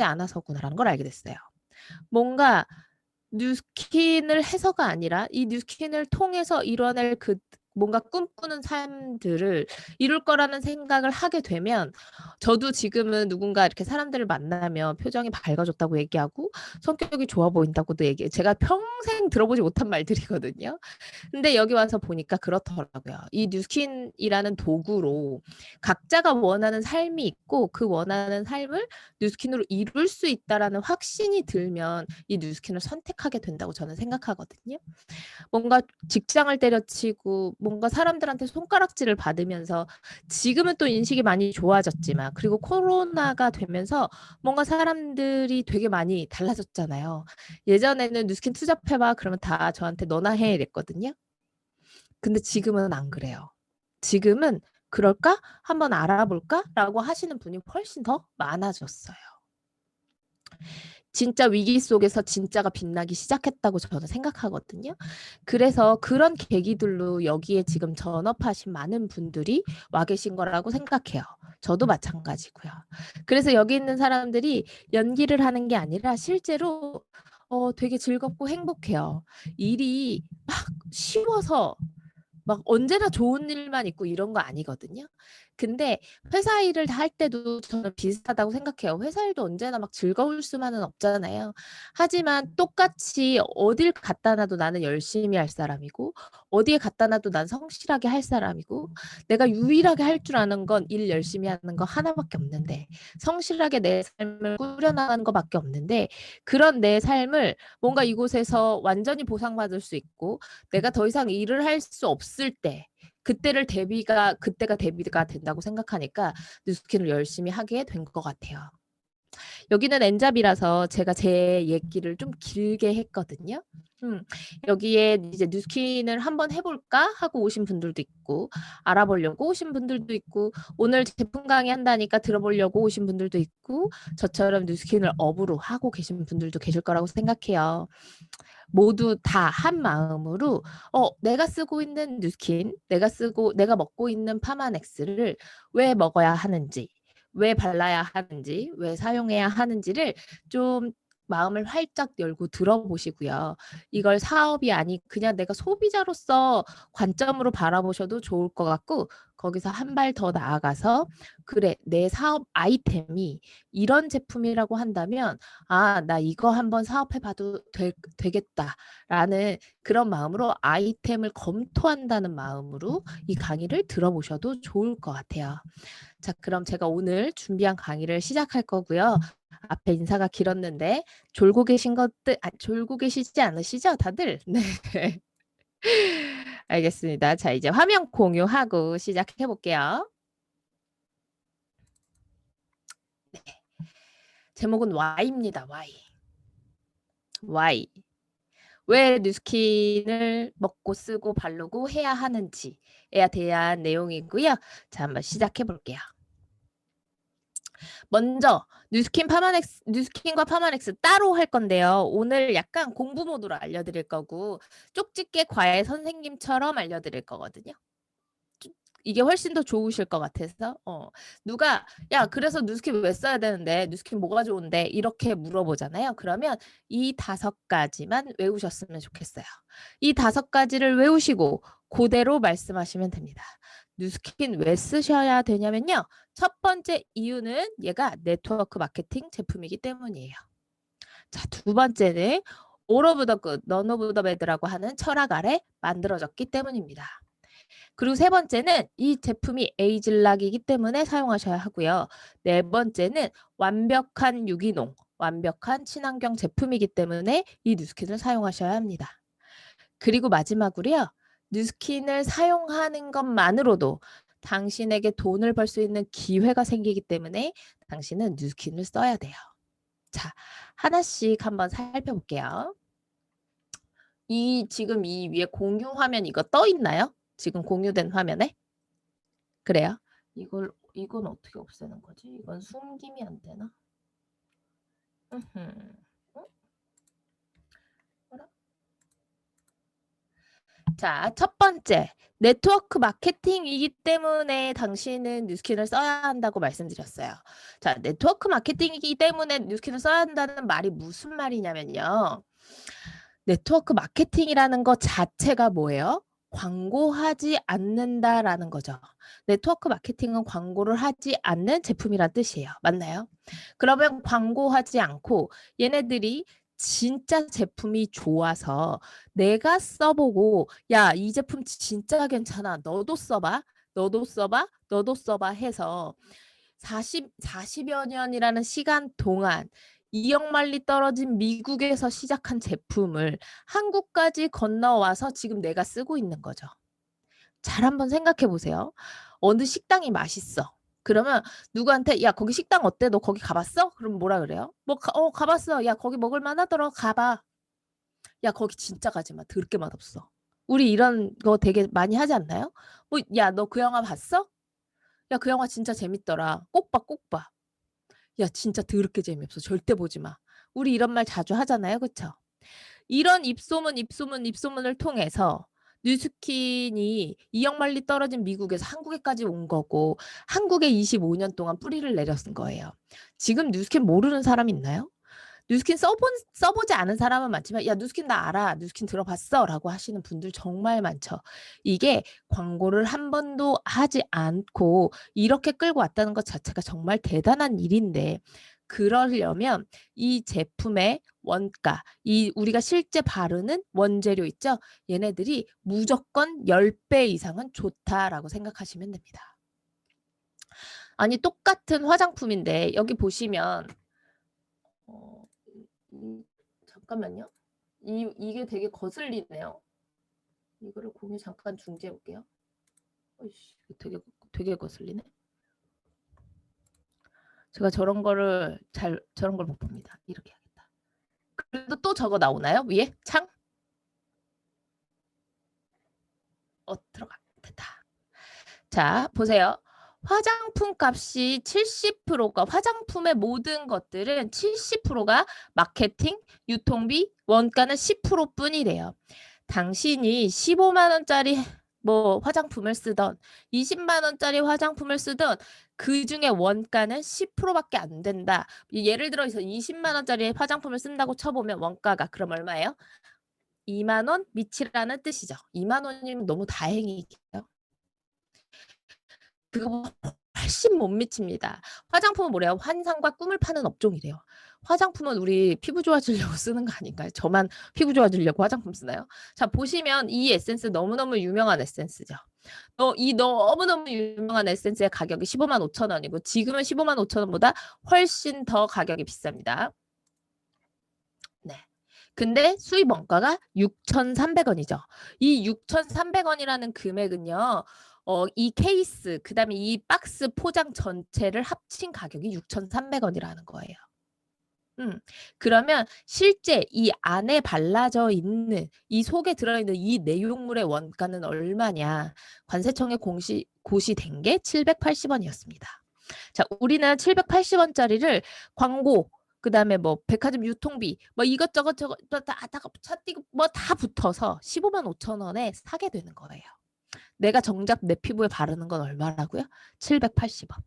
않아서구나라는 걸 알게 됐어요. 뭔가 뉴스킨을 해서가 아니라 이 뉴스킨을 통해서 이뤄낼 그 뭔가 꿈꾸는 삶들을 이룰 거라는 생각을 하게 되면 저도 지금은 누군가 이렇게 사람들을 만나면 표정이 밝아졌다고 얘기하고 성격이 좋아 보인다고도 얘기해요. 제가 평생 들어보지 못한 말들이거든요. 근데 여기 와서 보니까 그렇더라고요. 이 뉴스킨이라는 도구로 각자가 원하는 삶이 있고 그 원하는 삶을 뉴스킨으로 이룰 수 있다라는 확신이 들면 이 뉴스킨을 선택하게 된다고 저는 생각하거든요. 뭔가 직장을 때려치고 뭔가 사람들한테 손가락질을 받으면서 지금은 또 인식이 많이 좋아졌지만 그리고 코로나가 되면서 뭔가 사람들이 되게 많이 달라졌잖아요. 예전에는 뉴스킨 투잡해봐 그러면 다 저한테 너나 해 이랬거든요. 근데 지금은 안 그래요. 지금은 그럴까? 한번 알아볼까? 라고 하시는 분이 훨씬 더 많아졌어요. 진짜 위기 속에서 진짜가 빛나기 시작했다고 저는 생각하거든요. 그래서 그런 계기들로 여기에 지금 전업하신 많은 분들이 와 계신 거라고 생각해요. 저도 마찬가지고요. 그래서 여기 있는 사람들이 연기를 하는 게 아니라 실제로 되게 즐겁고 행복해요. 일이 막 쉬워서 막 언제나 좋은 일만 있고 이런 거 아니거든요. 근데 회사 일을 할 때도 저는 비슷하다고 생각해요. 회사 일도 언제나 막 즐거울 수만은 없잖아요. 하지만 똑같이 어딜 갖다 놔도 나는 열심히 할 사람이고 어디에 갖다 놔도 난 성실하게 할 사람이고 내가 유일하게 할 줄 아는 건 일 열심히 하는 거 하나밖에 없는데 성실하게 내 삶을 꾸려나가는 거밖에 없는데 그런 내 삶을 뭔가 이곳에서 완전히 보상받을 수 있고 내가 더 이상 일을 할 수 없을 때 그때가 대비가 된다고 생각하니까 뉴스킨을 열심히 하게 된 것 같아요. 여기는 엔잡이라서 제가 제 얘기를 좀 길게 했거든요. 여기에 이제 뉴스킨을 한번 해볼까 하고 오신 분들도 있고 알아보려고 오신 분들도 있고 오늘 제품 강의한다니까 들어보려고 오신 분들도 있고 저처럼 뉴스킨을 업으로 하고 계신 분들도 계실 거라고 생각해요. 모두 다 한 마음으로 내가 쓰고 있는 뉴스킨, 내가 먹고 있는 파마넥스를 왜 먹어야 하는지, 왜 발라야 하는지, 왜 사용해야 하는지를 좀 마음을 활짝 열고 들어보시고요. 이걸 사업이 아니 그냥 내가 소비자로서 관점으로 바라보셔도 좋을 것 같고 거기서 한 발 더 나아가서 그래 내 사업 아이템이 이런 제품이라고 한다면 나 이거 한번 사업해봐도 되겠다라는 그런 마음으로 아이템을 검토한다는 마음으로 이 강의를 들어보셔도 좋을 것 같아요. 자, 그럼 제가 오늘 준비한 강의를 시작할 거고요. 앞에 인사가 길었는데 졸고 계시지 않으시죠, 다들? 네. 알겠습니다. 자, 이제 화면 공유하고 시작해 볼게요. 네. 제목은 Why입니다. Why. Why. 왜 뉴스킨을 먹고 쓰고 바르고 해야 하는지에 대한 내용이고요. 자, 한번 시작해 볼게요. 먼저 뉴스킨과 파마넥스 따로 할 건데요. 오늘 약간 공부 모드로 알려드릴 거고 쪽집게 과외 선생님처럼 알려드릴 거거든요. 이게 훨씬 더 좋으실 것 같아서 누가 야 그래서 뉴스킨 왜 써야 되는데 뉴스킨 뭐가 좋은데 이렇게 물어보잖아요. 그러면 이 5가지만 외우셨으면 좋겠어요. 이 5가지를 외우시고 그대로 말씀하시면 됩니다. 뉴스킨 왜 쓰셔야 되냐면요. 첫 번째 이유는 얘가 네트워크 마케팅 제품이기 때문이에요. 자, 두 번째는 all of the good, none of the bad라고 하는 철학 아래 만들어졌기 때문입니다. 그리고 세 번째는 이 제품이 에이즐락이기 때문에 사용하셔야 하고요. 네 번째는 완벽한 유기농, 완벽한 친환경 제품이기 때문에 이 뉴스킨을 사용하셔야 합니다. 그리고 마지막으로요. 뉴스킨을 사용하는 것만으로도 당신에게 돈을 벌 수 있는 기회가 생기기 때문에 당신은 뉴스킨을 써야 돼요. 자, 하나씩 한번 살펴볼게요. 지금 이 위에 공유 화면 이거 떠 있나요? 지금 공유된 화면에? 그래요? 이건 어떻게 없애는 거지? 이건 숨김이 안 되나? 자, 첫 번째. 네트워크 마케팅이기 때문에 당신은 뉴스킨을 써야 한다고 말씀드렸어요. 자, 네트워크 마케팅이기 때문에 뉴스킨을 써야 한다는 말이 무슨 말이냐면요. 네트워크 마케팅이라는 것 자체가 뭐예요? 광고하지 않는다라는 거죠. 네트워크 마케팅은 광고를 하지 않는 제품이란 뜻이에요. 맞나요? 그러면 광고하지 않고 얘네들이 진짜 제품이 좋아서 내가 써보고 야, 이 제품 진짜 괜찮아. 너도 써봐. 너도 써봐. 너도 써봐 해서 40여 년이라는 시간 동안 2억 마일리 떨어진 미국에서 시작한 제품을 한국까지 건너와서 지금 내가 쓰고 있는 거죠. 잘 한번 생각해 보세요. 어느 식당이 맛있어. 그러면 누구한테 야 거기 식당 어때? 너 거기 가봤어? 그럼 뭐라 그래요? 뭐 가봤어. 야 거기 먹을 만하더라. 가봐. 야 거기 진짜 가지 마. 더럽게 맛없어. 우리 이런 거 되게 많이 하지 않나요? 뭐 야 너 그 영화 봤어? 야 그 영화 진짜 재밌더라. 꼭 봐, 꼭 봐. 야 진짜 더럽게 재미없어. 절대 보지 마. 우리 이런 말 자주 하잖아요. 그쵸? 이런 입소문을 통해서 뉴스킨이 2억 마일리 떨어진 미국에서 한국에까지 온 거고 한국에 25년 동안 뿌리를 내렸은 거예요. 지금 뉴스킨 모르는 사람 있나요? 뉴스킨 써보지 않은 사람은 많지만 야 뉴스킨 나 알아. 뉴스킨 들어봤어. 라고 하시는 분들 정말 많죠. 이게 광고를 한 번도 하지 않고 이렇게 끌고 왔다는 것 자체가 정말 대단한 일인데 그러려면 이 제품의 원가, 이 우리가 실제 바르는 원재료 있죠? 얘네들이 무조건 10배 이상은 좋다라고 생각하시면 됩니다. 아니 똑같은 화장품인데 여기 보시면 잠깐만요. 이게 되게 거슬리네요. 이거를 공유 잠깐 중지해 볼게요. 어이씨, 되게 거슬리네. 제가 저런 걸 못 봅니다. 이렇게 하겠다. 그래도 또 저거 나오나요? 위에 창? 들어가. 됐다. 자, 보세요. 화장품 값이 70%가 화장품의 모든 것들은 70%가 마케팅, 유통비, 원가는 10%뿐이래요. 당신이 15만 원짜리 뭐 화장품을 쓰던 20만 원짜리 화장품을 쓰던 그 중에 원가는 10%밖에 안 된다. 예를 들어서 20만 원짜리 화장품을 쓴다고 쳐보면 원가가 그럼 얼마예요? 2만 원 미치라는 뜻이죠. 2만 원이면 너무 다행이겠죠. 그거 훨씬 못 미칩니다. 화장품은 뭐래요? 환상과 꿈을 파는 업종이래요. 화장품은 우리 피부 좋아지려고 쓰는 거 아닌가요? 저만 피부 좋아지려고 화장품 쓰나요? 자, 보시면 이 에센스 너무너무 유명한 에센스죠. 이 너무너무 유명한 에센스의 가격이 15만 5천 원이고 지금은 15만 5천 원보다 훨씬 더 가격이 비쌉니다. 네. 근데 수입 원가가 6,300원이죠. 이 6,300원이라는 금액은요. 이 케이스, 그다음에 이 박스 포장 전체를 합친 가격이 6,300원이라는 거예요. 그러면 실제 이 안에 발라져 있는 이 속에 들어있는 이 내용물의 원가는 얼마냐? 관세청에 고시된 게 780원이었습니다. 자, 우리는 780원짜리를 광고 그다음에 뭐 백화점 유통비 뭐 이것저것 저것 다 차띄고 뭐 다 붙어서 15만 5천 원에 사게 되는 거예요. 내가 정작 내 피부에 바르는 건 얼마라고요? 780원.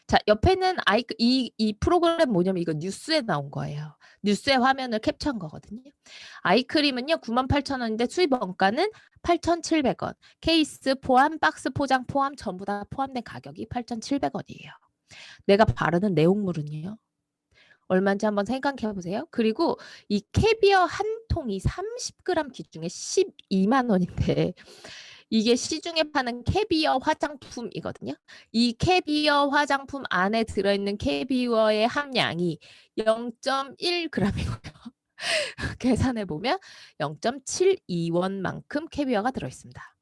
자, 옆에는 이 프로그램 뭐냐면 이거 뉴스에 나온 거예요. 뉴스의 화면을 캡처한 거거든요. 아이크림은요 98,000원인데 수입 원가는 8,700원. 케이스 포함, 박스 포장 포함 전부 다 포함된 가격이 8,700원이에요. 내가 바르는 내용물은요. 얼마인지 한번 생각해 보세요. 그리고 이 캐비어 한 통이 30g 기준에 12만 원인데 이게 시중에 파는 캐비어 화장품이거든요. 이 캐비어 화장품 안에 들어있는 캐비어의 함량이 0.1g이고요. 계산해 보면 0.72원만큼 캐비어가 들어있습니다.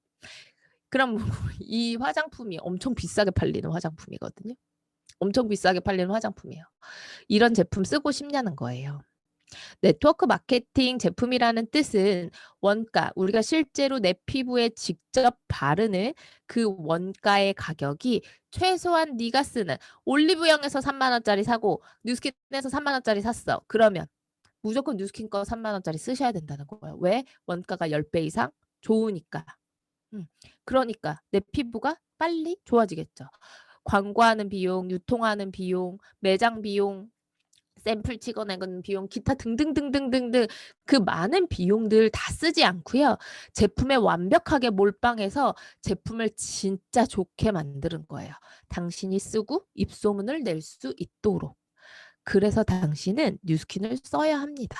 그럼 이 화장품이 엄청 비싸게 팔리는 화장품이거든요. 엄청 비싸게 팔리는 화장품이에요. 이런 제품 쓰고 싶냐는 거예요. 네트워크 마케팅 제품이라는 뜻은 원가, 우리가 실제로 내 피부에 직접 바르는 그 원가의 가격이 최소한 네가 쓰는 올리브영에서 3만 원짜리 사고 뉴스킨에서 3만 원짜리 샀어. 그러면 무조건 뉴스킨 거 3만 원짜리 쓰셔야 된다는 거예요. 왜? 원가가 10배 이상 좋으니까. 그러니까 내 피부가 빨리 좋아지겠죠. 광고하는 비용, 유통하는 비용, 매장 비용, 샘플 찍어내는 비용, 기타 등등등등등등 그 많은 비용들 다 쓰지 않고요. 제품에 완벽하게 몰빵해서 제품을 진짜 좋게 만드는 거예요. 당신이 쓰고 입소문을 낼 수 있도록. 그래서 당신은 뉴스킨을 써야 합니다.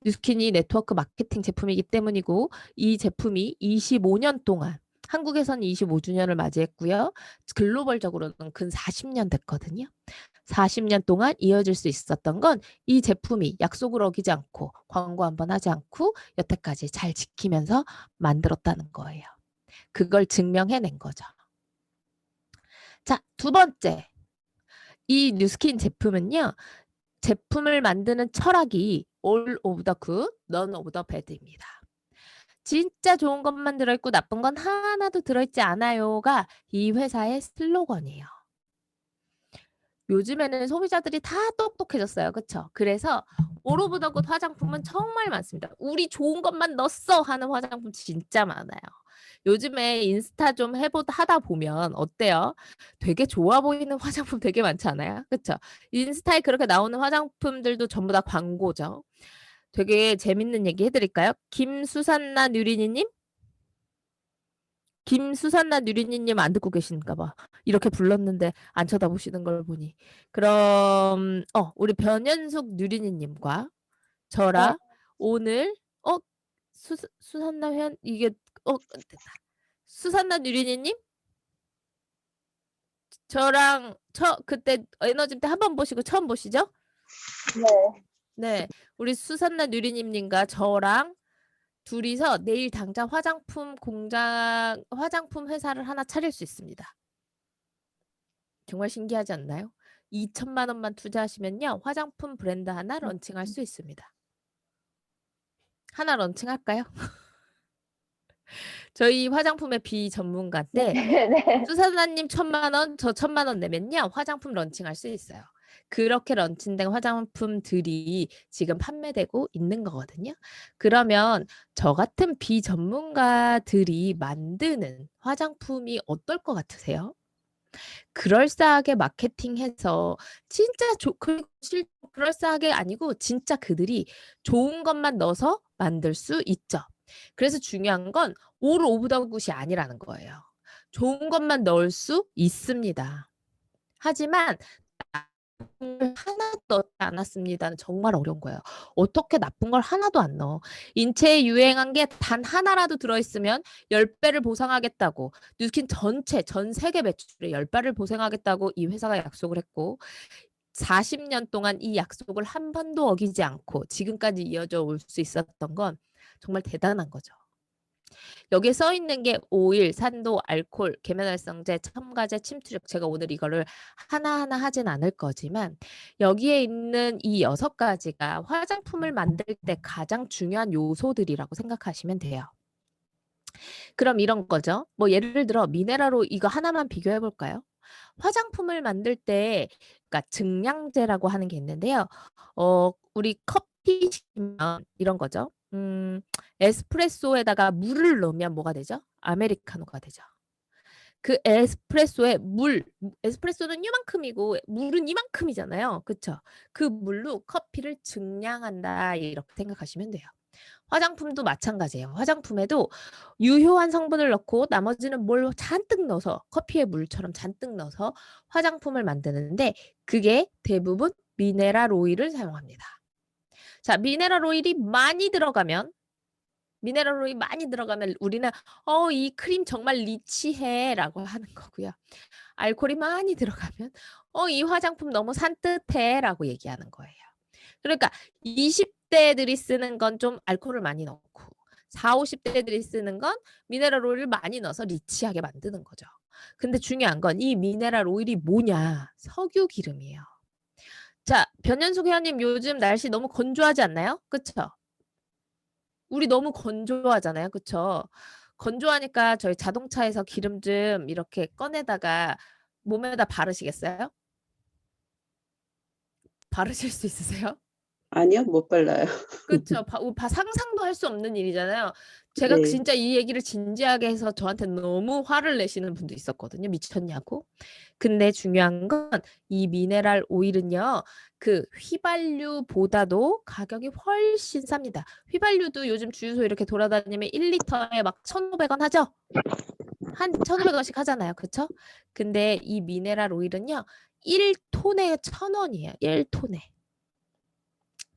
뉴스킨이 네트워크 마케팅 제품이기 때문이고 이 제품이 25년 동안 한국에서는 25주년을 맞이했고요. 글로벌적으로는 근 40년 됐거든요. 40년 동안 이어질 수 있었던 건 이 제품이 약속을 어기지 않고 광고 한번 하지 않고 여태까지 잘 지키면서 만들었다는 거예요. 그걸 증명해낸 거죠. 자, 두 번째. 이 뉴스킨 제품은요. 제품을 만드는 철학이 all of the good, none of the bad입니다. 진짜 좋은 것만 들어있고 나쁜 건 하나도 들어있지 않아요가 이 회사의 슬로건이에요. 요즘에는 소비자들이 다 똑똑해졌어요. 그쵸? 그래서 all of the good 화장품은 정말 많습니다. 우리 좋은 것만 넣었어 하는 화장품 진짜 많아요. 요즘에 인스타 좀 하다 보면 어때요? 되게 좋아 보이는 화장품 되게 많지 않아요? 그쵸? 인스타에 그렇게 나오는 화장품들도 전부 다 광고죠. 되게 재밌는 얘기 해드릴까요? 김수산나 누리니님? 김수산나 누리니님 안 듣고 계신가 봐. 이렇게 불렀는데 안 쳐다보시는 걸 보니. 그럼 우리 변현숙 누리니님과 저랑 오늘 수산나 회원 이게 됐다. 수산나 누리니님? 저랑 그때 에너지 때 한 번 보시고 처음 보시죠? 네. 네. 우리 수산나 누리님님과 저랑 둘이서 내일 당장 화장품 회사를 하나 차릴 수 있습니다. 정말 신기하지 않나요? 2천만 원만 투자하시면요. 화장품 브랜드 하나 런칭할 수 있습니다. 하나 런칭할까요? 저희 화장품의 비전문가인데 네. 수사단님 1,000만 원, 저 1,000만 원 내면요. 화장품 런칭할 수 있어요. 그렇게 런칭된 화장품들이 지금 판매되고 있는 거거든요. 그러면 저 같은 비전문가들이 만드는 화장품이 어떨 것 같으세요? 그럴싸하게 마케팅해서 진짜 그럴싸하게 아니고 진짜 그들이 좋은 것만 넣어서 만들 수 있죠. 그래서 중요한 건 all of the good이 아니라는 거예요. 좋은 것만 넣을 수 있습니다. 하지만 나쁜 걸 하나도 넣지 않았습니다는 정말 어려운 거예요. 어떻게 나쁜 걸 하나도 안 넣어? 인체에 유행한 게 단 하나라도 들어있으면 10배를 보상하겠다고 뉴스킨 전체 전 세계 매출의 10배를 보상하겠다고 이 회사가 약속을 했고 40년 동안 이 약속을 한 번도 어기지 않고 지금까지 이어져 올 수 있었던 건 정말 대단한 거죠. 여기에 써 있는 게 오일, 산도, 알코올, 계면활성제, 첨가제, 침투력. 제가 오늘 이거를 하나하나 하진 않을 거지만 여기에 있는 이 6가지가 화장품을 만들 때 가장 중요한 요소들이라고 생각하시면 돼요. 그럼 이런 거죠. 뭐 예를 들어 미네랄로 이거 하나만 비교해 볼까요? 화장품을 만들 때 그러니까 증량제라고 하는 게 있는데요. 우리 커피 시키면 이런 거죠. 에스프레소에다가 물을 넣으면 뭐가 되죠? 아메리카노가 되죠. 그 에스프레소에 에스프레소는 이만큼이고 물은 이만큼이잖아요. 그쵸? 그 물로 커피를 증량한다 이렇게 생각하시면 돼요. 화장품도 마찬가지예요. 화장품에도 유효한 성분을 넣고 나머지는 뭘 잔뜩 넣어서 커피에 물처럼 잔뜩 넣어서 화장품을 만드는데 그게 대부분 미네랄 오일을 사용합니다. 자, 미네랄 오일이 많이 들어가면 우리는 이 크림 정말 리치해 라고 하는 거고요. 알코올이 많이 들어가면 이 화장품 너무 산뜻해 라고 얘기하는 거예요. 그러니까 20대들이 쓰는 건 좀 알코올을 많이 넣고 40, 50대들이 쓰는 건 미네랄 오일을 많이 넣어서 리치하게 만드는 거죠. 근데 중요한 건 이 미네랄 오일이 뭐냐? 석유 기름이에요. 자, 변현숙 회원님 요즘 날씨 너무 건조하지 않나요? 그쵸? 우리 너무 건조하잖아요. 그쵸? 건조하니까 저희 자동차에서 기름 좀 이렇게 꺼내다가 몸에다 바르시겠어요? 바르실 수 있으세요? 아니요. 못 발라요. 그쵸. 상상도 할 수 없는 일이잖아요. 제가 네. 진짜 이 얘기를 진지하게 해서 저한테 너무 화를 내시는 분도 있었거든요. "미쳤냐."고. 근데 중요한 건 이 미네랄 오일은요. 그 휘발유보다도 가격이 훨씬 쌉니다. 휘발유도 요즘 주유소 이렇게 돌아다니면 1 리터에 막 1,500원 하죠? 한 1,500원씩 하잖아요. 그쵸? 근데 이 미네랄 오일은요. 1 톤에 1,000원이에요. 1 톤에.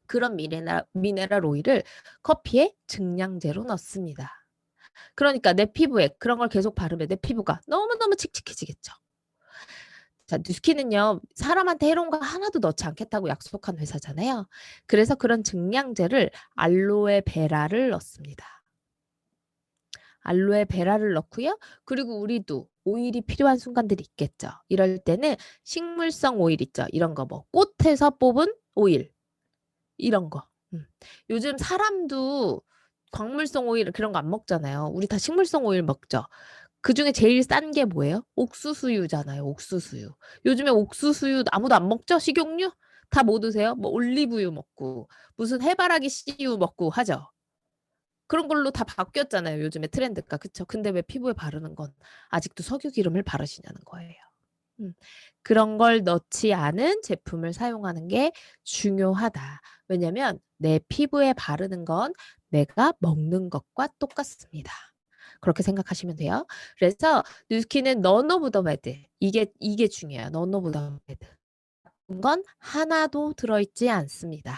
그런 미네랄 오일을 커피에 증량제로 넣습니다. 그러니까 내 피부에 그런 걸 계속 바르면 내 피부가 너무너무 칙칙해지겠죠. 자, 뉴스킨은요, 사람한테 해로운 거 하나도 넣지 않겠다고 약속한 회사잖아요. 그래서 그런 증량제를 알로에베라를 넣습니다. 알로에베라를 넣고요. 그리고 우리도 오일이 필요한 순간들이 있겠죠. 이럴 때는 식물성 오일 있죠. 이런 거 뭐 꽃에서 뽑은 오일 이런 거. 요즘 사람도 광물성 오일 그런 거 안 먹잖아요. 우리 다 식물성 오일 먹죠. 그중에 제일 싼 게 뭐예요? 옥수수유잖아요, 옥수수유. 요즘에 옥수수유 아무도 안 먹죠? 식용유? 다 뭐 드세요? 뭐 올리브유 먹고 무슨 해바라기 씨유 먹고 하죠. 그런 걸로 다 바뀌었잖아요, 요즘에 트렌드가. 그쵸? 근데 왜 피부에 바르는 건 아직도 석유 기름을 바르시냐는 거예요. 음. 그런 걸 넣지 않은 제품을 사용하는 게 중요하다. 왜냐면 내 피부에 바르는 건 내가 먹는 것과 똑같습니다. 그렇게 생각하시면 돼요. 그래서 뉴스킨은 none of the bad. 이게 중요해요. none of the bad. 나쁜 건 하나도 들어있지 않습니다.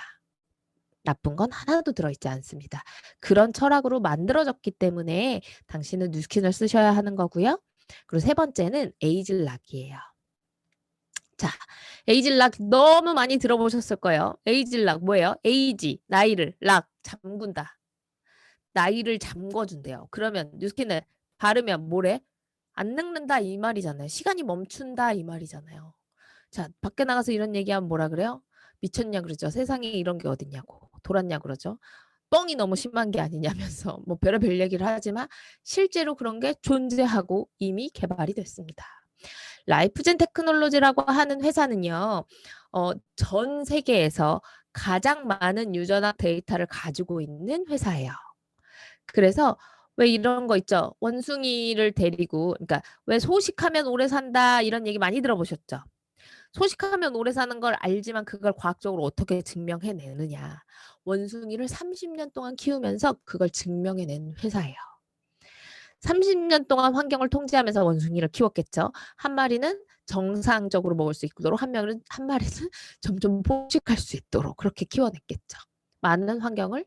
나쁜 건 하나도 들어있지 않습니다. 그런 철학으로 만들어졌기 때문에 당신은 뉴스킨을 쓰셔야 하는 거고요. 그리고 세 번째는 에이즐락이에요. 자, 에이즐락 너무 많이 들어보셨을 거예요. 에이즐락 뭐예요? 에이지, 나이를, 락, 잠근다. 나이를 잠궈준대요. 그러면 뉴스킨을 바르면 뭐래? 안 늙는다 이 말이잖아요. 시간이 멈춘다 이 말이잖아요. 자, 밖에 나가서 이런 얘기하면 뭐라 그래요? 미쳤냐 그러죠. 세상에 이런 게 어딨냐고. 돌았냐 그러죠. 뻥이 너무 심한 게 아니냐면서 뭐 별의별 얘기를 하지만 실제로 그런 게 존재하고 이미 개발이 됐습니다. 라이프젠 테크놀로지라고 하는 회사는요. 전 세계에서 가장 많은 유전학 데이터를 가지고 있는 회사예요. 그래서 왜 이런 거 있죠. 원숭이를 데리고 그러니까 왜 소식하면 오래 산다 이런 얘기 많이 들어보셨죠? 소식하면 오래 사는 걸 알지만 그걸 과학적으로 어떻게 증명해내느냐. 원숭이를 30년 동안 키우면서 그걸 증명해낸 회사예요. 30년 동안 환경을 통제하면서 원숭이를 키웠겠죠. 한 마리는 정상적으로 먹을 수 있도록 한 마리는 점점 포식할 수 있도록 그렇게 키워냈겠죠. 많은 환경을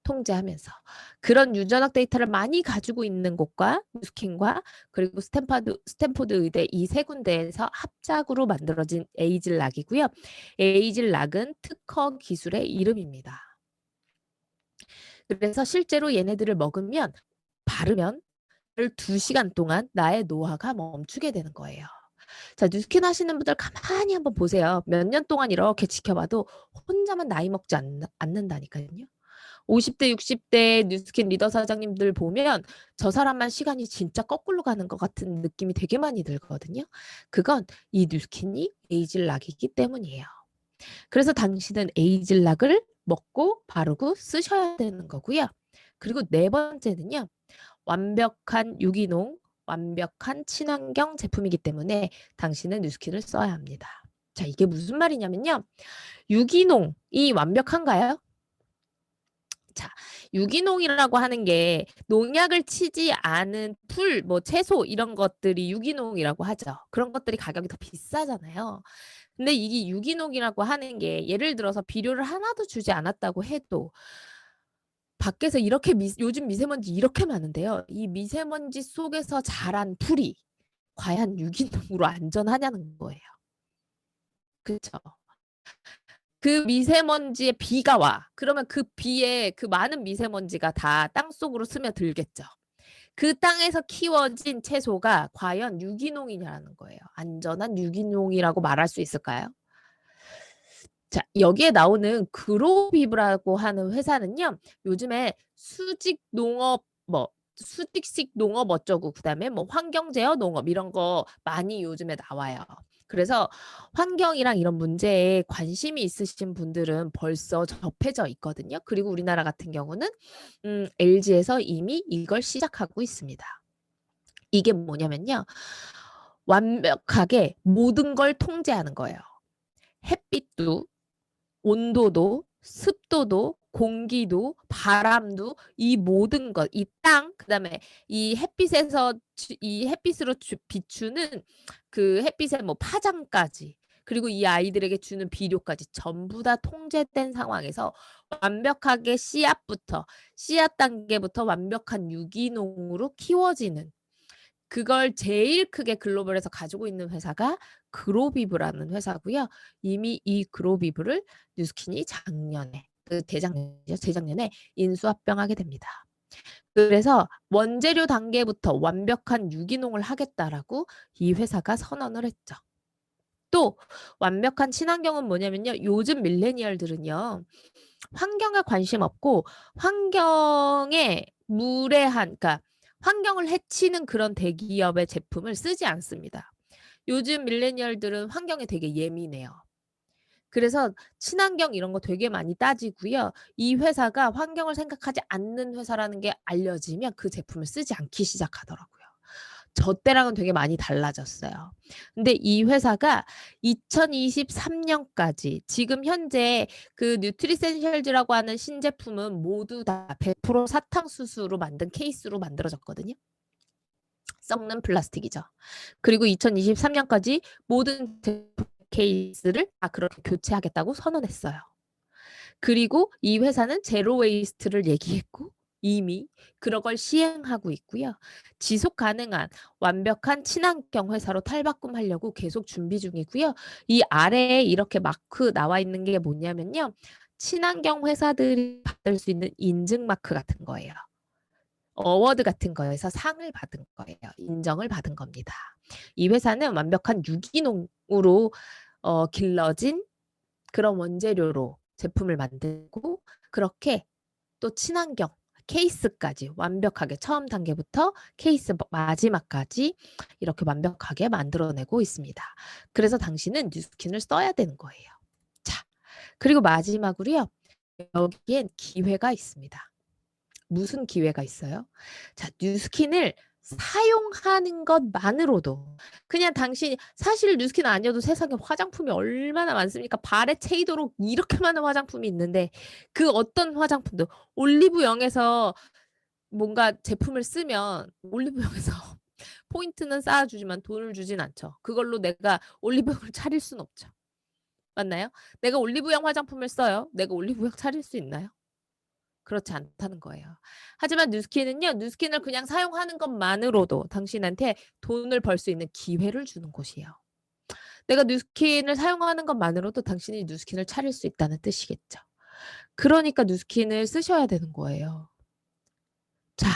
통제하면서. 그런 유전학 데이터를 많이 가지고 있는 곳과 뉴스킨과 그리고 스탠포드 의대 이 세 군데에서 합작으로 만들어진 에이즐락이고요. 에이즐락은 특허 기술의 이름입니다. 그래서 실제로 얘네들을 바르면 12시간 동안 나의 노화가 멈추게 되는 거예요. 자, 뉴스킨 하시는 분들 가만히 한번 보세요. 몇 년 동안 이렇게 지켜봐도 혼자만 나이 먹지 않는다니까요. 50대, 60대 뉴스킨 리더 사장님들 보면 저 사람만 시간이 진짜 거꾸로 가는 것 같은 느낌이 되게 많이 들거든요. 그건 이 뉴스킨이 에이즐락이기 때문이에요. 그래서 당신은 에이즐락을 먹고 바르고 쓰셔야 되는 거고요. 그리고 네 번째는요. 완벽한 유기농, 완벽한 친환경 제품이기 때문에 당신은 뉴스킨을 써야 합니다. 자, 이게 무슨 말이냐면요. 유기농이 완벽한가요? 자, 유기농이라고 하는 게 농약을 치지 않은 풀, 뭐 채소 이런 것들이 유기농이라고 하죠. 그런 것들이 가격이 더 비싸잖아요. 근데 이게 유기농이라고 하는 게 예를 들어서 비료를 하나도 주지 않았다고 해도 밖에서 이렇게 요즘 미세먼지 이렇게 많은데요. 이 미세먼지 속에서 자란 풀이 과연 유기농으로 안전하냐는 거예요. 그렇죠. 그 미세먼지에 비가 와. 그러면 그 비에 그 많은 미세먼지가 다 땅속으로 스며들겠죠. 그 땅에서 키워진 채소가 과연 유기농이냐는 거예요. 안전한 유기농이라고 말할 수 있을까요? 자, 여기에 나오는 그로비브라고 하는 회사는요. 요즘에 수직 농업 수직식 농업 어쩌고 그다음에 뭐 환경 제어 농업 이런 거 많이 요즘에 나와요. 그래서 환경이랑 이런 문제에 관심이 있으신 분들은 벌써 접해져 있거든요. 그리고 우리나라 같은 경우는 LG에서 이미 이걸 시작하고 있습니다. 이게 뭐냐면요. 완벽하게 모든 걸 통제하는 거예요. 햇빛도, 온도도, 습도도, 공기도, 바람도, 이 모든 것, 이 땅, 그다음에 이 햇빛에서 이 햇빛으로 비추는 그 햇빛의 뭐 파장까지, 그리고 이 아이들에게 주는 비료까지 전부 다 통제된 상황에서 완벽하게 씨앗 단계부터 완벽한 유기농으로 키워지는, 그걸 제일 크게 글로벌에서 가지고 있는 회사가 그로비브라는 회사고요. 이미 이 그로비브를 뉴스킨이 작년에, 재작년에 인수합병하게 됩니다. 그래서 원재료 단계부터 완벽한 유기농을 하겠다라고 이 회사가 선언을 했죠. 또 완벽한 친환경은 뭐냐면요. 요즘 밀레니얼들은요. 환경에 관심 없고 환경에 무례한, 그러니까 환경을 해치는 그런 대기업의 제품을 쓰지 않습니다. 요즘 밀레니얼들은 환경에 되게 예민해요. 그래서 친환경 이런 거 되게 많이 따지고요. 이 회사가 환경을 생각하지 않는 회사라는 게 알려지면 그 제품을 쓰지 않기 시작하더라고요. 저 때랑은 되게 많이 달라졌어요. 근데 이 회사가 2023년까지 지금 현재 그 뉴트리센셜즈라고 하는 신제품은 모두 다 100% 사탕수수로 만든 케이스로 만들어졌거든요. 썩는 플라스틱이죠. 그리고 2023년까지 모든 제품 케이스를 다 그렇게 교체하겠다고 선언했어요. 그리고 이 회사는 제로 웨이스트를 얘기했고 이미 그런 걸 시행하고 있고요. 지속 가능한 완벽한 친환경 회사로 탈바꿈하려고 계속 준비 중이고요. 이 아래에 이렇게 마크 나와 있는 게 뭐냐면요. 친환경 회사들이 받을 수 있는 인증 마크 같은 거예요. 어워드 같은 거에서 상을 받은 거예요. 인정을 받은 겁니다. 이 회사는 완벽한 유기농으로 길러진 그런 원재료로 제품을 만들고, 그렇게 또 친환경 케이스까지 완벽하게 처음 단계부터 케이스 마지막까지 이렇게 완벽하게 만들어내고 있습니다. 그래서 당신은 뉴스킨을 써야 되는 거예요. 자, 그리고 마지막으로요. 여기엔 기회가 있습니다. 무슨 기회가 있어요? 자, 뉴스킨을 사용하는 것만으로도, 그냥 당신이, 사실 뉴스킨 아니어도 세상에 화장품이 얼마나 많습니까? 발에 채이도록 이렇게 많은 화장품이 있는데 그 어떤 화장품도 올리브영에서 뭔가 제품을 쓰면 올리브영에서 포인트는 쌓아주지만 돈을 주진 않죠. 그걸로 내가 올리브영을 차릴 순 없죠. 맞나요? 내가 올리브영 화장품을 써요. 내가 올리브영 차릴 수 있나요? 그렇지 않다는 거예요. 하지만 뉴스킨은요. 뉴스킨을 그냥 사용하는 것만으로도 당신한테 돈을 벌 수 있는 기회를 주는 곳이에요. 내가 뉴스킨을 사용하는 것만으로도 당신이 뉴스킨을 차릴 수 있다는 뜻이겠죠. 그러니까 뉴스킨을 쓰셔야 되는 거예요. 자,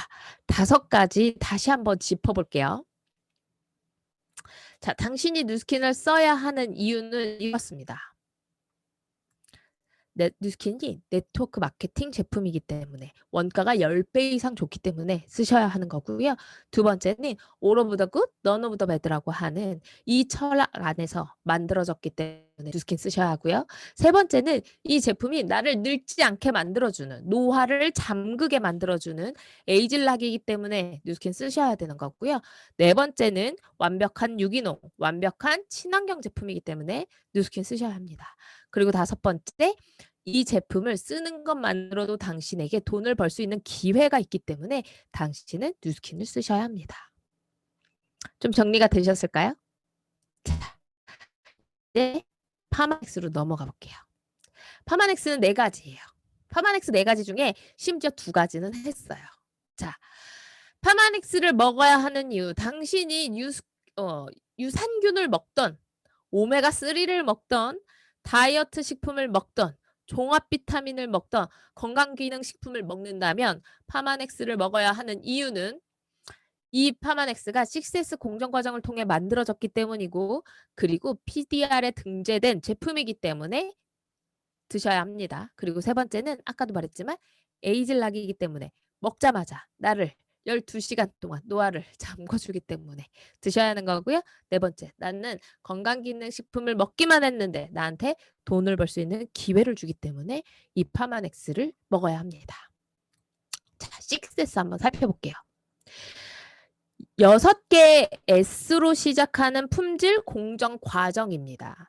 5가지 다시 한번 짚어볼게요. 자, 당신이 뉴스킨을 써야 하는 이유는 이렇습니다. 뉴스킨이 네트워크 마케팅 제품이기 때문에, 원가가 10배 이상 좋기 때문에 쓰셔야 하는 거고요. 두 번째는 all of the good, none of the bad라고 하는 이 철학 안에서 만들어졌기 때문에 뉴스킨 쓰셔야 하고요. 세 번째는 이 제품이 나를 늙지 않게 만들어주는, 노화를 잠그게 만들어주는 에이즐락이기 때문에 뉴스킨 쓰셔야 되는 거고요. 네 번째는 완벽한 유기농, 완벽한 친환경 제품이기 때문에 뉴스킨 쓰셔야 합니다. 그리고 5번째, 이 제품을 쓰는 것만으로도 당신에게 돈을 벌 수 있는 기회가 있기 때문에 당신은 뉴스킨을 쓰셔야 합니다. 좀 정리가 되셨을까요? 자, 이제 파마넥스로 넘어가 볼게요. 파마넥스는 4가지예요. 파마넥스 4가지 중에 심지어 2가지는 했어요. 자, 파마넥스를 먹어야 하는 이유, 당신이 유산균을 먹던, 오메가3를 먹던, 다이어트 식품을 먹던, 종합 비타민을 먹던, 건강기능식품을 먹는다면 파마넥스를 먹어야 하는 이유는 이 파마넥스가 6S 공정과정을 통해 만들어졌기 때문이고, 그리고 PDR에 등재된 제품이기 때문에 드셔야 합니다. 그리고 세 번째는 아까도 말했지만 에이즐락이기 때문에 먹자마자 나를 12시간 동안 노화를 잠궈주기 때문에 드셔야 하는 거고요. 네 번째, 나는 건강기능식품을 먹기만 했는데 나한테 돈을 벌 수 있는 기회를 주기 때문에 이 파마넥스를 먹어야 합니다. 자, 6S 한번 살펴볼게요. 6개 S로 시작하는 품질 공정 과정입니다.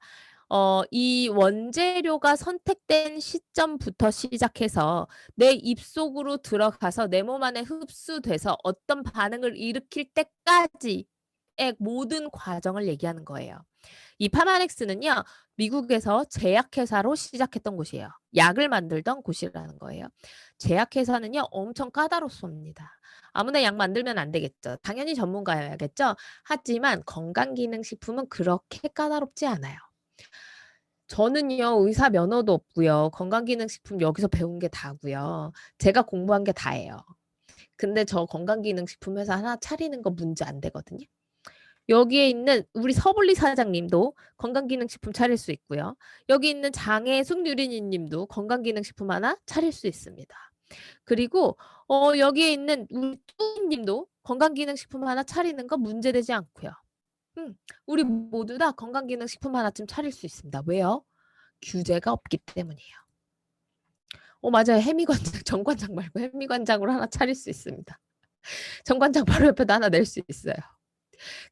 이 원재료가 선택된 시점부터 시작해서 내 입속으로 들어가서 내 몸 안에 흡수돼서 어떤 반응을 일으킬 때까지의 모든 과정을 얘기하는 거예요. 이 파마넥스는요, 미국에서 제약회사로 시작했던 곳이에요. 약을 만들던 곳이라는 거예요. 제약회사는요, 엄청 까다롭습니다. 아무나 약 만들면 안 되겠죠. 당연히 전문가여야겠죠. 하지만 건강기능식품은 그렇게 까다롭지 않아요. 저는요, 의사 면허도 없고요. 건강기능식품 여기서 배운 게 다고요. 제가 공부한 게 다예요. 근데 저 건강기능식품 회사 하나 차리는 거 문제 안 되거든요. 여기에 있는 우리 서블리 사장님도 건강기능식품 차릴 수 있고요. 여기 있는 장혜숙 유리니님도 건강기능식품 하나 차릴 수 있습니다. 그리고 여기에 있는 우리 뚜님도 건강기능식품 하나 차리는 거 문제되지 않고요. 우리 모두 다 건강기능식품 하나쯤 차릴 수 있습니다. 왜요? 규제가 없기 때문이에요. 맞아요. 해미관장, 정관장 말고 해미관장으로 하나 차릴 수 있습니다. 정관장 바로 옆에다 하나 낼 수 있어요.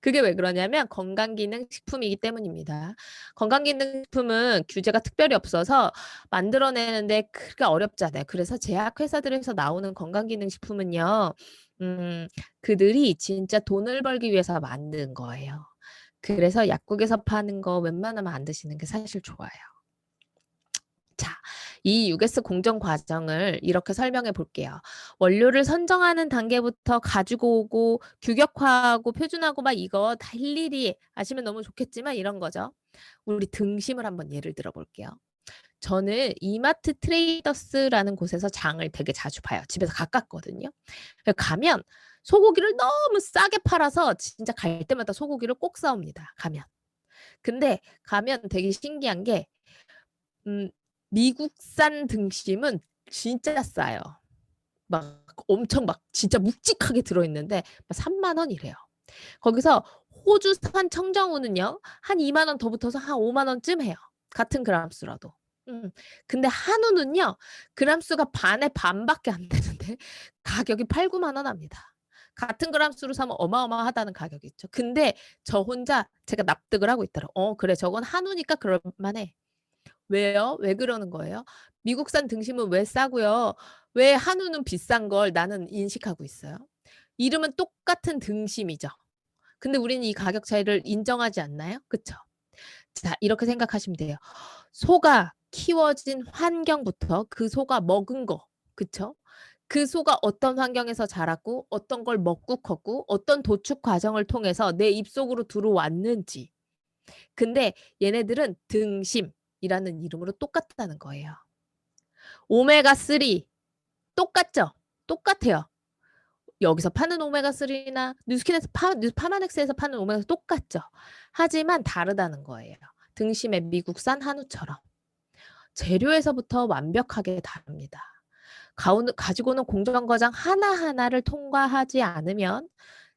그게 왜 그러냐면 건강기능식품이기 때문입니다. 건강기능식품은 규제가 특별히 없어서 만들어내는데 크게 어렵잖아요. 그래서 제약회사들에서 나오는 건강기능식품은요. 그들이 진짜 돈을 벌기 위해서 만든 거예요. 그래서 약국에서 파는 거 웬만하면 안 드시는 게 사실 좋아요. 자, 이 US 공정 과정을 이렇게 설명해 볼게요. 원료를 선정하는 단계부터 가지고 오고 규격화하고 표준하고 막 이거 다 일일이 아시면 너무 좋겠지만 이런 거죠. 우리 등심을 한번 예를 들어 볼게요. 저는 이마트 트레이더스라는 곳에서 장을 되게 자주 봐요. 집에서 가깝거든요. 가면 소고기를 너무 싸게 팔아서 진짜 갈 때마다 소고기를 꼭 사옵니다. 가면. 근데 가면 되게 신기한 게 미국산 등심은 진짜 싸요. 막 엄청 막 진짜 묵직하게 들어있는데 3만 원이래요. 거기서 호주산 청정우는요. 한 2만 원 더 붙어서 한 5만 원쯤 해요. 같은 그람수라도. 근데 한우는요. 그람수가 반에 반밖에 안 되는데 가격이 8, 9만 원 합니다. 같은 그람수로 사면 어마어마하다는 가격이 있죠. 근데 저 혼자 제가 납득을 하고 있더라고요. 그래 저건 한우니까 그럴만해. 왜요? 왜 그러는 거예요? 미국산 등심은 왜 싸고요? 왜 한우는 비싼 걸 나는 인식하고 있어요? 이름은 똑같은 등심이죠. 근데 우리는 이 가격 차이를 인정하지 않나요? 그쵸? 자, 이렇게 생각하시면 돼요. 소가 키워진 환경부터 그 소가 먹은 거, 그쵸? 그 소가 어떤 환경에서 자랐고 어떤 걸 먹고 컸고 어떤 도축 과정을 통해서 내 입속으로 들어왔는지. 근데 얘네들은 등심이라는 이름으로 똑같다는 거예요. 오메가3 똑같죠? 똑같아요. 여기서 파는 오메가3나 뉴스킨에서 파마넥스에서 파는 오메가3 똑같죠? 하지만 다르다는 거예요. 등심의 미국산 한우처럼. 재료에서부터 완벽하게 다릅니다. 가지고 오는 공정과정 하나하나를 통과하지 않으면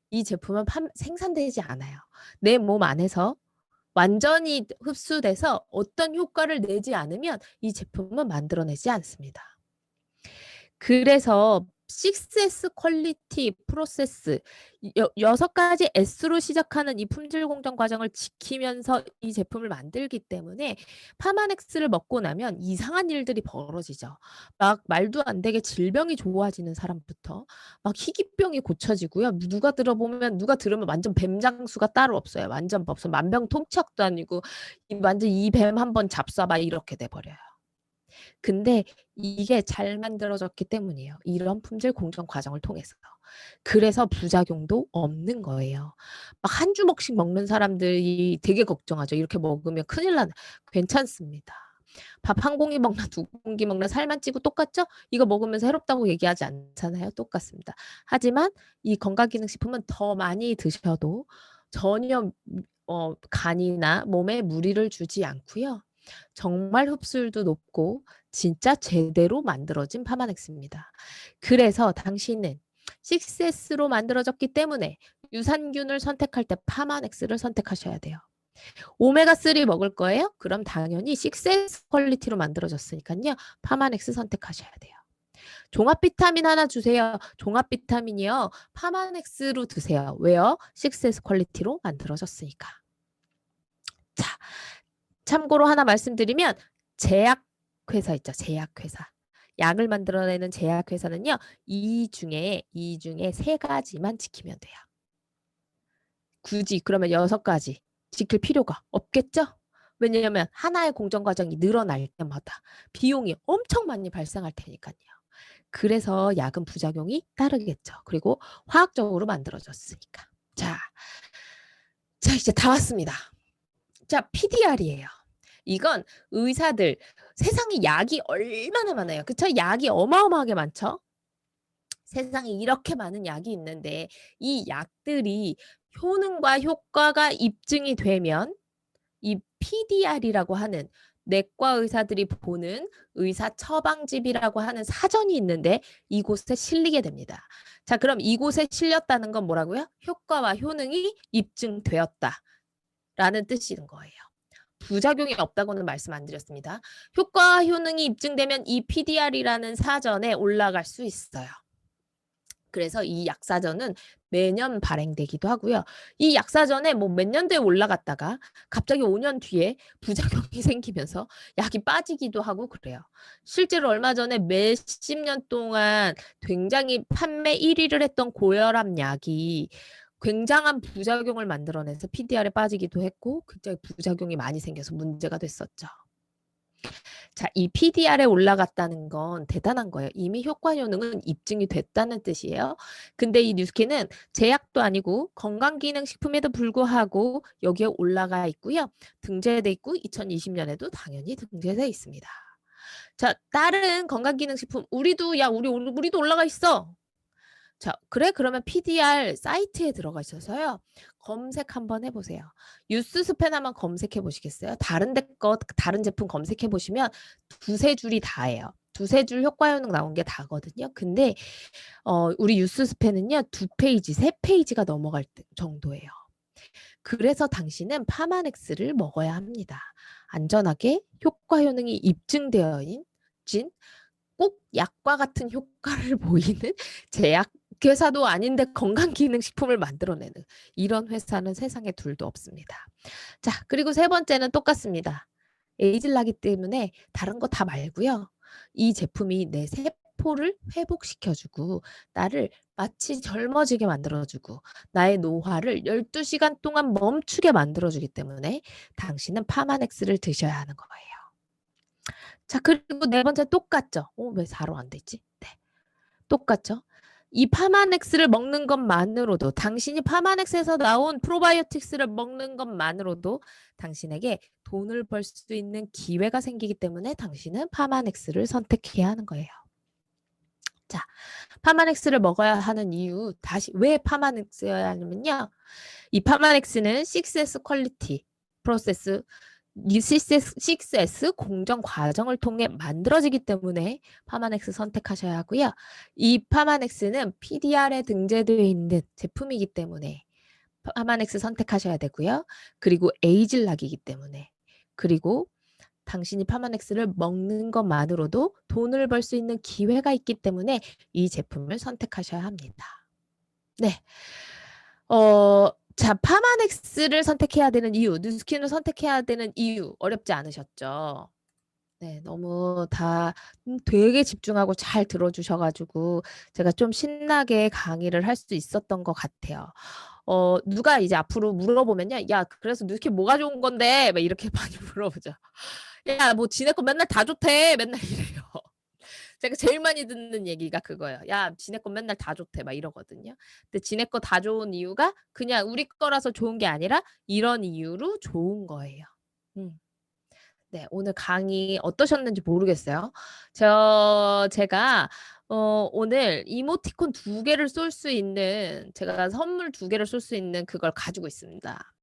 이 제품은 생산되지 않아요. 내 몸 안에서 완전히 흡수돼서 어떤 효과를 내지 않으면 이 제품은 만들어내지 않습니다. 그래서 6S 퀄리티 프로세스 6가지 S로 시작하는 이 품질 공정 과정을 지키면서 이 제품을 만들기 때문에 파마넥스를 먹고 나면 이상한 일들이 벌어지죠. 막 말도 안 되게 질병이 좋아지는 사람부터 막 희귀병이 고쳐지고요. 누가 들으면 완전 뱀 장수가 따로 없어요. 완전 무슨 만병통치약도 아니고 완전 이 뱀 한번 잡숴 막 이렇게 돼버려요. 근데 이게 잘 만들어졌기 때문이에요. 이런 품질 공정 과정을 통해서. 그래서 부작용도 없는 거예요. 막 한 주먹씩 먹는 사람들이 되게 걱정하죠. 이렇게 먹으면 큰일 나는. 괜찮습니다. 밥 한 공기 먹나 두 공기 먹나 살만 찌고 똑같죠? 이거 먹으면서 해롭다고 얘기하지 않잖아요. 똑같습니다. 하지만 이 건강기능식품은 더 많이 드셔도 전혀 간이나 몸에 무리를 주지 않고요. 정말 흡수율도 높고 진짜 제대로 만들어진 파마넥스입니다. 그래서 당신은 6S로 만들어졌기 때문에 유산균을 선택할 때 파마넥스를 선택하셔야 돼요. 오메가3 먹을 거예요? 그럼 당연히 6S 퀄리티로 만들어졌으니까요. 파마넥스 선택하셔야 돼요. 종합 비타민 하나 주세요. 종합 비타민이요. 파마넥스로 드세요. 왜요? 6S 퀄리티로 만들어졌으니까. 자, 참고로 하나 말씀드리면 제약회사 있죠. 제약회사. 약을 만들어내는 제약회사는요. 이 중에 세 가지만 지키면 돼요. 굳이 그러면 6가지 지킬 필요가 없겠죠? 왜냐하면 하나의 공정 과정이 늘어날 때마다 비용이 엄청 많이 발생할 테니까요. 그래서 약은 부작용이 따르겠죠. 그리고 화학적으로 만들어졌으니까. 자, 이제 다 왔습니다. 자, PDR이에요. 이건 의사들, 세상에 약이 얼마나 많아요. 그쵸? 약이 어마어마하게 많죠? 세상에 이렇게 많은 약이 있는데 이 약들이 효능과 효과가 입증이 되면 이 PDR이라고 하는 내과 의사들이 보는 의사 처방집이라고 하는 사전이 있는데 이곳에 실리게 됩니다. 자, 그럼 이곳에 실렸다는 건 뭐라고요? 효과와 효능이 입증되었다라는 뜻인 거예요. 부작용이 없다고는 말씀 안 드렸습니다. 효과와 효능이 입증되면 이 PDR이라는 사전에 올라갈 수 있어요. 그래서 이 약사전은 매년 발행되기도 하고요. 이 약사전에 뭐 몇 년도에 올라갔다가 갑자기 5년 뒤에 부작용이 생기면서 약이 빠지기도 하고 그래요. 실제로 얼마 전에 몇십 년 동안 굉장히 판매 1위를 했던 고혈압 약이 굉장한 부작용을 만들어내서 PDR에 빠지기도 했고 굉장히 부작용이 많이 생겨서 문제가 됐었죠. 자, 이 PDR에 올라갔다는 건 대단한 거예요. 이미 효과 효능은 입증이 됐다는 뜻이에요. 근데 이 뉴스킨은 제약도 아니고 건강기능식품에도 불구하고 여기에 올라가 있고요. 등재돼 있고 2020년에도 당연히 등재돼 있습니다. 자, 다른 건강기능식품 우리도 올라가 있어. 자, 그래? 그러면 PDR 사이트에 들어가 있어서요. 검색 한번 해보세요. 뉴스스팬 한번 검색해 보시겠어요? 다른 제품 검색해 보시면 두세 줄이 다예요. 두세 줄 효과 효능 나온 게 다거든요. 근데 우리 뉴스스팬은요. 2페이지, 3페이지가 넘어갈 정도예요. 그래서 당신은 파마넥스를 먹어야 합니다. 안전하게 효과 효능이 입증되어 있진 꼭 약과 같은 효과를 보이는 제약 회사도 아닌데 건강기능식품을 만들어내는 이런 회사는 세상에 둘도 없습니다. 자, 그리고 세 번째는 똑같습니다. 에이즐 나기 때문에 다른 거 다 말고요. 이 제품이 내 세포를 회복시켜주고 나를 마치 젊어지게 만들어주고 나의 노화를 12시간 동안 멈추게 만들어주기 때문에 당신은 파마넥스를 드셔야 하는 거예요. 자, 그리고 네 번째 똑같죠? 왜 4로 안 되지? 네. 똑같죠? 이 파마넥스를 먹는 것만으로도 당신이 파마넥스에서 나온 프로바이오틱스를 먹는 것만으로도 당신에게 돈을 벌 수 있는 기회가 생기기 때문에 당신은 파마넥스를 선택해야 하는 거예요. 자, 파마넥스를 먹어야 하는 이유 다시 왜 파마넥스여야 하냐면요. 이 파마넥스는 6S 퀄리티 프로세스 6S 공정 과정을 통해 만들어지기 때문에 파마넥스 선택하셔야 하고요. 이 파마넥스는 PDR에 등재되어 있는 제품이기 때문에 파마넥스 선택하셔야 되고요. 그리고 에이즐락이기 때문에 그리고 당신이 파마넥스를 먹는 것만으로도 돈을 벌 수 있는 기회가 있기 때문에 이 제품을 선택하셔야 합니다. 네. 자, 파마넥스를 선택해야 되는 이유, 뉴스킨을 선택해야 되는 이유 어렵지 않으셨죠? 네, 너무 다 되게 집중하고 잘 들어주셔가지고 제가 좀 신나게 강의를 할 수 있었던 것 같아요. 누가 이제 앞으로 물어보면요. 야, 그래서 뉴스킨 뭐가 좋은 건데? 막 이렇게 많이 물어보죠. 야, 뭐 지네 거 맨날 다 좋대. 맨날 이래요. 제가 제일 많이 듣는 얘기가 그거예요. 야, 지네 거 맨날 다 좋대. 막 이러거든요. 근데 지네 거 다 좋은 이유가 그냥 우리 거라서 좋은 게 아니라 이런 이유로 좋은 거예요. 네, 오늘 강의 어떠셨는지 모르겠어요. 제가 오늘 이모티콘 2개를 쏠 수 있는 제가 선물 2개를 쏠 수 있는 그걸 가지고 있습니다.